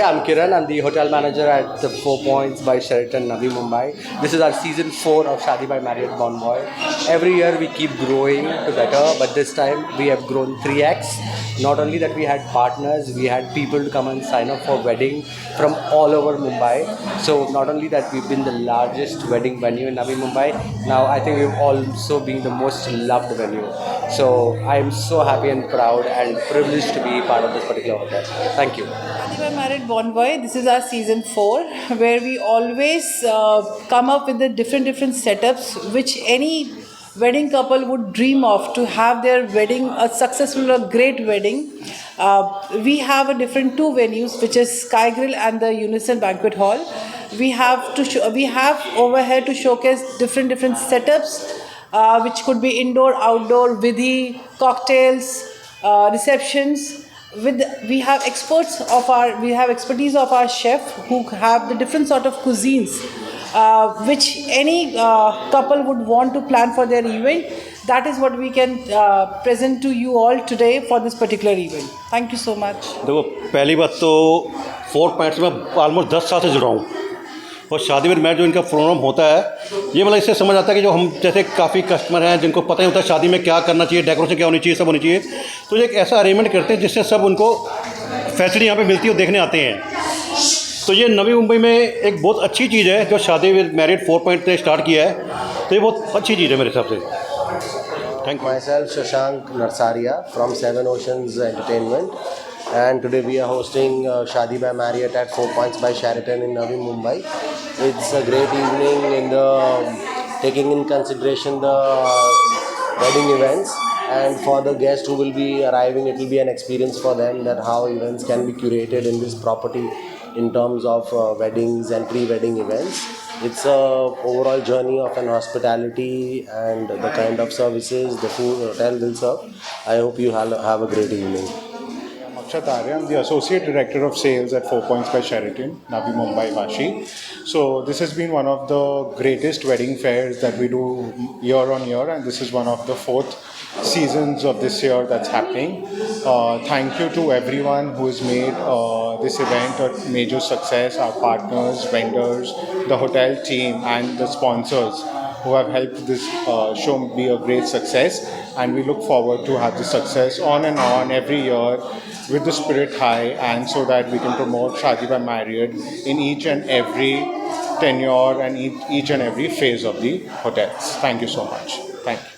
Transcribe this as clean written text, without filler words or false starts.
I'm Kiran. I'm the hotel manager at the 4 Points by Sheraton, Navi Mumbai. This is our season 4 of Shadi by Marriott Bonvoy. Every year we keep growing to better, but this time we have grown 3x. Not only that, we had partners, we had people to come and sign up for wedding from all over Mumbai. So not only that, we've been the largest wedding venue in Navi Mumbai. Now I think we've also been the most loved venue. So I'm so happy and proud and privileged to be part of this particular hotel. Thank you. Shadi by Marriott Bonvoy. This is our season 4, where we always come up with the different setups which any wedding couple would dream of to have their wedding a successful or great wedding. We have a different two venues, which is Sky Grill and the Unison Banquet Hall. We have over here to showcase different setups, which could be indoor, outdoor, vidhi, cocktails, receptions. We have we have expertise of our chef who have the different sort of cuisines, which any couple would want to plan for their event. That is what we can present to you all today for this particular event. Thank you so much. देखो, पहली बात तो 4 Points में almost 10 साल से जुड़ा हूँ और शादी में मैच जो इनका प्रोग्राम होता है, ये मतलब इससे समझ आता है कि जो हम जैसे काफ़ी कस्टमर हैं जिनको पता नहीं होता शादी में क्या करना चाहिए, डेकोरेशन क्या होनी चाहिए, सब होनी चाहिए, तो ये एक ऐसा अरेंजमेंट करते हैं जिससे सब उनको फैसिलिटी यहाँ पे मिलती है और देखने आते हैं. तो ये नवी मुंबई में एक बहुत अच्छी चीज़ है जो शादी विद मैरिड 4 Point ने स्टार्ट किया है, तो ये बहुत अच्छी चीज़ है मेरे हिसाब से. Thank you. Myself Shashank Narsaria from Seven Oceans Entertainment, and today we are hosting Shadi by Marriott at 4 Points by Sheraton in Navi Mumbai. It's a great evening in the taking in consideration the wedding events, and for the guests who will be arriving, it will be an experience for them that how events can be curated in this property in terms of weddings and pre-wedding events. It's a overall journey of an hospitality and the kind of services the food hotel will serve. I hope you have a great evening. I'm Akshat Arya. I'm the Associate Director of Sales at 4 Points by Sheraton, Navi Mumbai, Vashi. So this has been one of the greatest wedding fairs that we do year on year, and this is one of the 4th seasons of this year that's happening. Thank you to everyone who has made this event a major success, our partners, vendors, the hotel team and the sponsors who have helped this show be a great success, and we look forward to have the success on and on every year with the spirit high, and so that we can promote Shadi by Marriott in each and every tenure and each and every phase of the hotels. Thank you so much. Thank you.